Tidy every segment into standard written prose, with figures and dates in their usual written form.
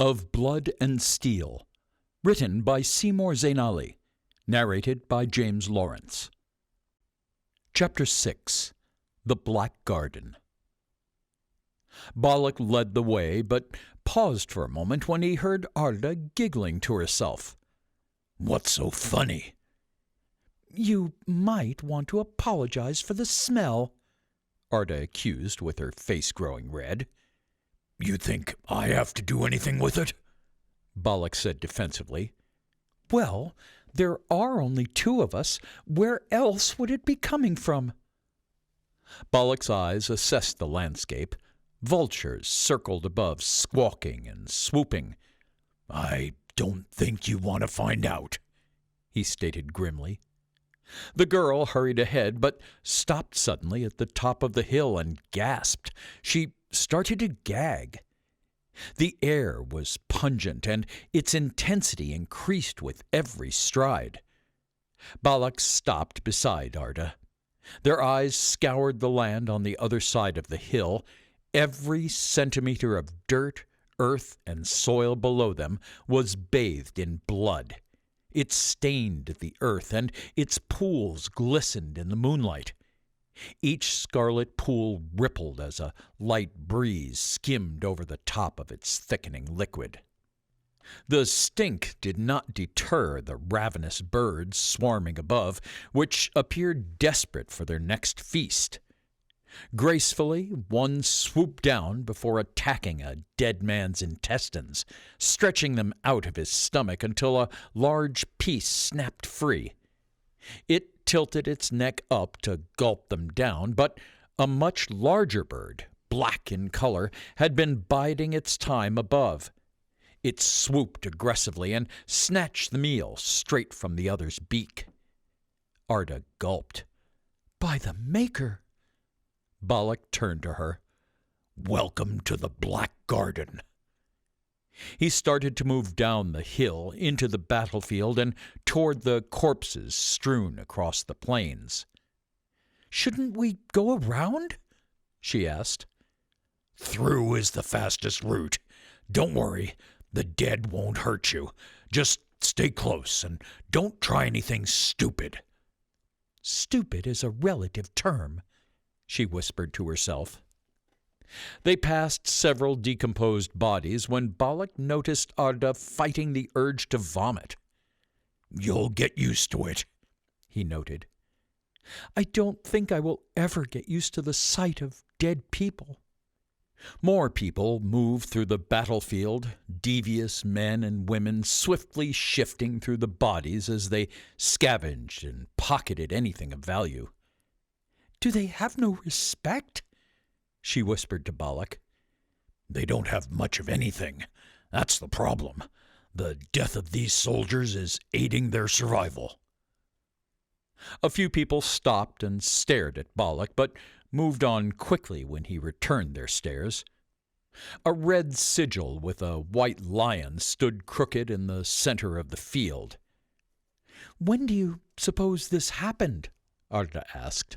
Of Blood and Steel, written by Seymour Zainali, narrated by James Lawrence. Chapter 6. The Black Garden. Balak led the way, but paused for a moment when he heard Arda giggling to herself. "What's so funny?" "You might want to apologize for the smell," Arda accused, with her face growing red. "You think I have to do anything with it?" Balak said defensively. "Well, there are only two of us. Where else would it be coming from?" Balak's eyes assessed the landscape. Vultures circled above, squawking and swooping. "I don't think you want to find out," he stated grimly. The girl hurried ahead, but stopped suddenly at the top of the hill and gasped. She started to gag. The air was pungent, and its intensity increased with every stride. Balak stopped beside Arda. Their eyes scoured the land on the other side of the hill. Every centimeter of dirt, earth, and soil below them was bathed in blood. It stained the earth, and its pools glistened in the moonlight. Each scarlet pool rippled as a light breeze skimmed over the top of its thickening liquid. The stink did not deter the ravenous birds swarming above, which appeared desperate for their next feast. Gracefully, one swooped down before attacking a dead man's intestines, stretching them out of his stomach until a large piece snapped free. It tilted its neck up to gulp them down, but a much larger bird, black in color, had been biding its time above. It swooped aggressively and snatched the meal straight from the other's beak. Arda gulped. "By the Maker!" Balak turned to her. "Welcome to the Black Garden." He started to move down the hill into the battlefield and toward the corpses strewn across the plains. "Shouldn't we go around?" she asked. "Through is the fastest route. Don't worry, the dead won't hurt you. Just stay close and don't try anything stupid." "Stupid is a relative term," she whispered to herself. They passed several decomposed bodies when Balak noticed Arda fighting the urge to vomit. "You'll get used to it," he noted. "I don't think I will ever get used to the sight of dead people." More people moved through the battlefield, devious men and women swiftly shifting through the bodies as they scavenged and pocketed anything of value. "Do they have no respect?" she whispered to Balak. "They don't have much of anything. That's the problem. The death of these soldiers is aiding their survival." A few people stopped and stared at Balak, but moved on quickly when he returned their stares. A red sigil with a white lion stood crooked in the center of the field. "When do you suppose this happened?" Arda asked.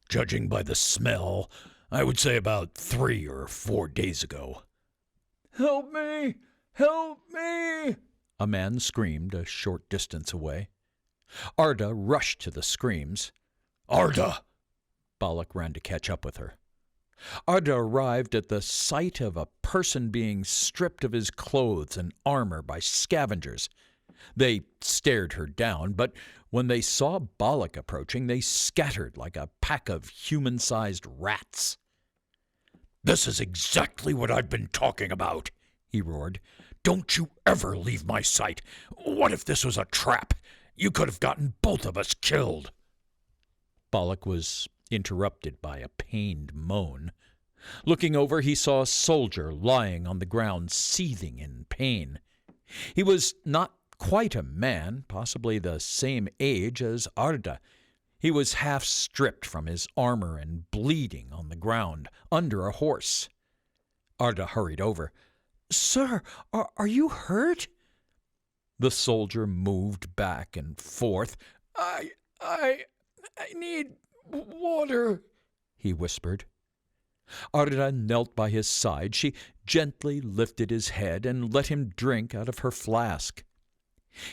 "Judging by the smell, I would say about 3 or 4 days ago." "Help me! Help me!" a man screamed a short distance away. Arda rushed to the screams. "Arda!" Balak ran to catch up with her. Arda arrived at the sight of a person being stripped of his clothes and armor by scavengers. They stared her down, but when they saw Balak approaching, they scattered like a pack of human-sized rats. "This is exactly what I've been talking about," he roared. "Don't you ever leave my sight. What if this was a trap? You could have gotten both of us killed." Balak was interrupted by a pained moan. Looking over, he saw a soldier lying on the ground, seething in pain. He was not quite a man, possibly the same age as Arda. He was half stripped from his armor and bleeding on the ground, under a horse. Arda hurried over. "Sir, are you hurt?" The soldier moved back and forth. I need water," he whispered. Arda knelt by his side. She gently lifted his head and let him drink out of her flask.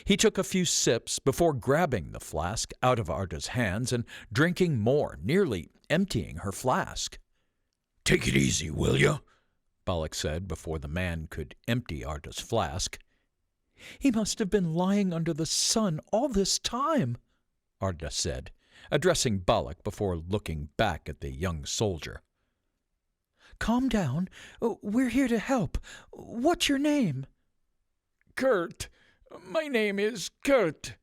He took a few sips before grabbing the flask out of Arda's hands and drinking more, nearly emptying her flask. "Take it easy, will you?" Balak said before the man could empty Arda's flask. "He must have been lying under the sun all this time," Arda said, addressing Balak before looking back at the young soldier. "Calm down. We're here to help. What's your name?" "Kurt. My name is Kurt."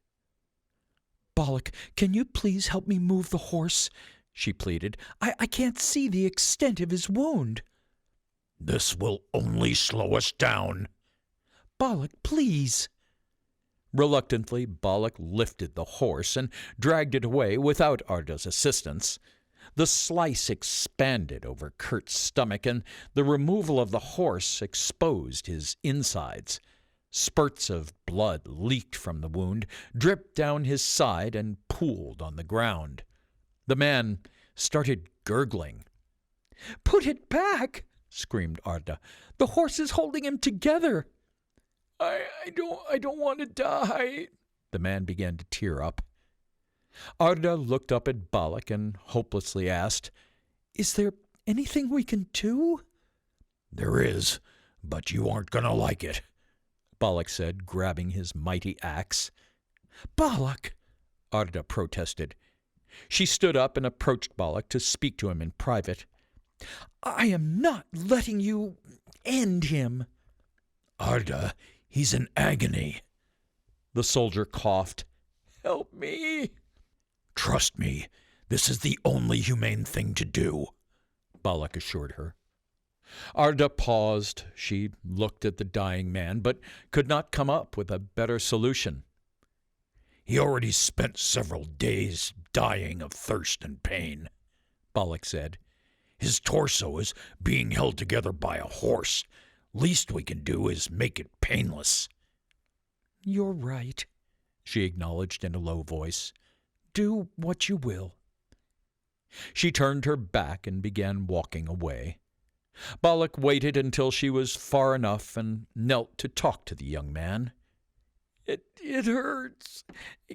"Balak, can you please help me move the horse?" she pleaded. I can't see the extent of his wound." "This will only slow us down." "Balak, please." Reluctantly, Balak lifted the horse and dragged it away without Arda's assistance. The slice expanded over Kurt's stomach, and the removal of the horse exposed his insides. Spurts of blood leaked from the wound, dripped down his side, and pooled on the ground. The man started gurgling. "Put it back!" screamed Arda. "The horse is holding him together." I don't want to die." The man began to tear up. Arda looked up at Balak and hopelessly asked, "Is there anything we can do?" "There is, but you aren't going to like it," Balak said, grabbing his mighty axe. "Balak!" Arda protested. She stood up and approached Balak to speak to him in private. "I am not letting you end him." "Arda, he's in agony." The soldier coughed. "Help me." "Trust me, this is the only humane thing to do," Balak assured her. Arda paused. She looked at the dying man, but could not come up with a better solution. "He already spent several days dying of thirst and pain," Balak said. "His torso is being held together by a horse. Least we can do is make it painless." "You're right," she acknowledged in a low voice. "Do what you will." She turned her back and began walking away. Balak waited until she was far enough and knelt to talk to the young man. It hurts.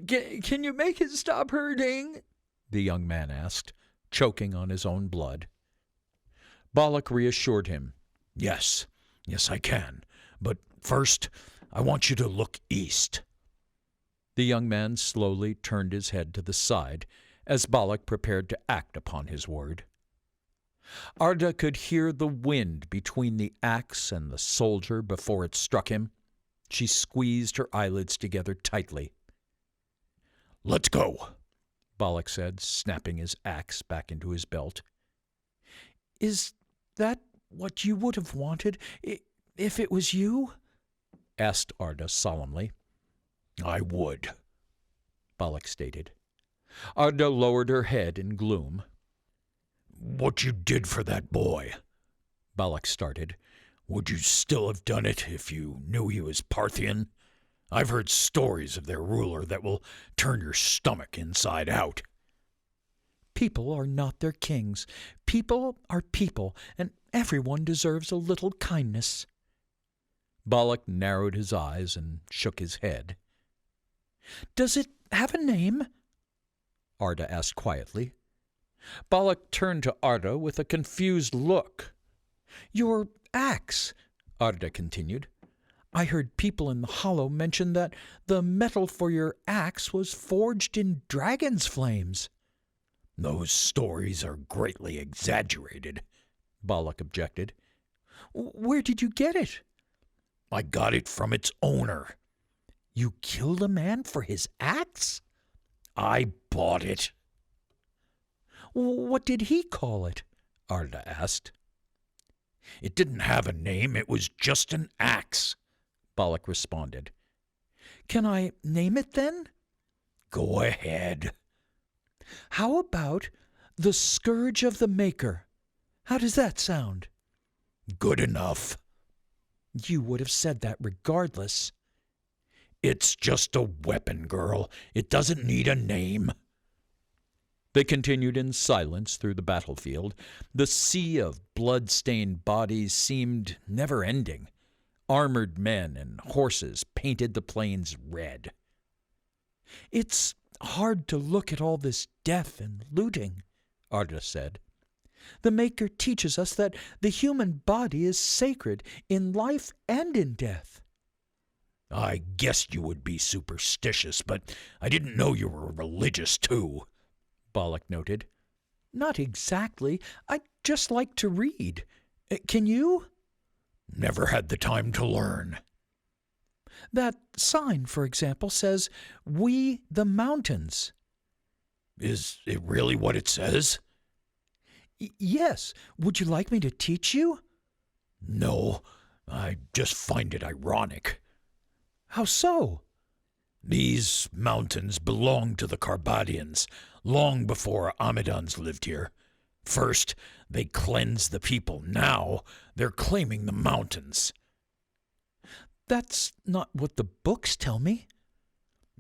Can you make it stop hurting?" the young man asked, choking on his own blood. Balak reassured him. Yes, I can. But first, I want you to look east." The young man slowly turned his head to the side as Balak prepared to act upon his word. Arda could hear the wind between the axe and the soldier before it struck him. She squeezed her eyelids together tightly. "Let's go," Balak said, snapping his axe back into his belt. "Is that what you would have wanted if it was you?" asked Arda solemnly. "I would," Balak stated. Arda lowered her head in gloom. "What you did for that boy," Balak started. "Would you still have done it if you knew he was Parthian? I've heard stories of their ruler that will turn your stomach inside out." "People are not their kings. People are people, and everyone deserves a little kindness." Balak narrowed his eyes and shook his head. "Does it have a name?" Arda asked quietly. Balak turned to Arda with a confused look. "Your axe," Arda continued. "I heard people in the hollow mention that the metal for your axe was forged in dragon's flames." "Those stories are greatly exaggerated," Balak objected. "Where did you get it?" "I got it from its owner." "You killed a man for his axe?" "I bought it." "What did he call it?" Arda asked. "It didn't have a name. It was just an axe," Balak responded. "Can I name it then?" "Go ahead." "How about the Scourge of the Maker? How does that sound?" "Good enough." "You would have said that regardless." "It's just a weapon, girl. It doesn't need a name." They continued in silence through the battlefield. The sea of blood-stained bodies seemed never-ending. Armored men and horses painted the plains red. "It's hard to look at all this death and looting," Arda said. "The Maker teaches us that the human body is sacred in life and in death." I guessed you would be superstitious, but I didn't know you were religious, too," Balak noted. "Not exactly. I just like to read. Can you?" "Never had the time to learn." "That sign, for example, says, 'We the mountains.'" "Is it really what it says?" "Yes. Would you like me to teach you?" "No, I just find it ironic." "How so?" "These mountains belonged to the Carbadians long before Amidons lived here. First, they cleansed the people. Now, they're claiming the mountains." "That's not what the books tell me."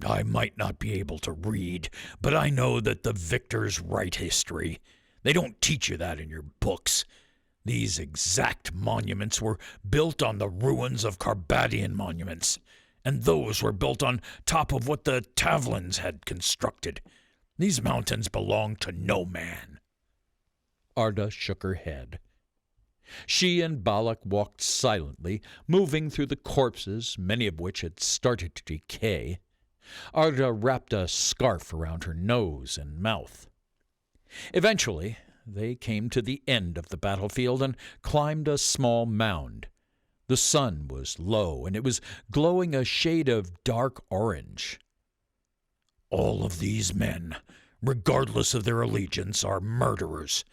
"I might not be able to read, but I know that the victors write history. They don't teach you that in your books. These exact monuments were built on the ruins of Carbadian monuments, and those were built on top of what the Tavlins had constructed. These mountains belong to no man." Arda shook her head. She and Balak walked silently, moving through the corpses, many of which had started to decay. Arda wrapped a scarf around her nose and mouth. Eventually, they came to the end of the battlefield and climbed a small mound. The sun was low, and it was glowing a shade of dark orange. "All of these men, regardless of their allegiance, are murderers.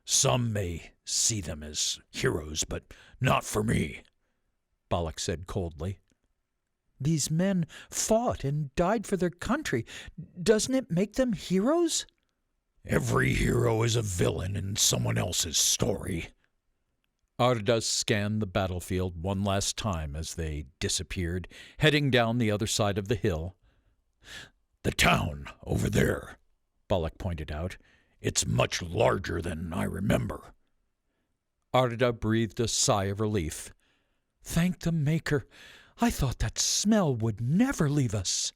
Some may see them as heroes, but not for me," Balak said coldly. "These men fought and died for their country. Doesn't it make them heroes?" "Every hero is a villain in someone else's story." Arda scanned the battlefield one last time as they disappeared, heading down the other side of the hill. "The town, over there," Balak pointed out. "It's much larger than I remember." Arda breathed a sigh of relief. "Thank the Maker. I thought that smell would never leave us."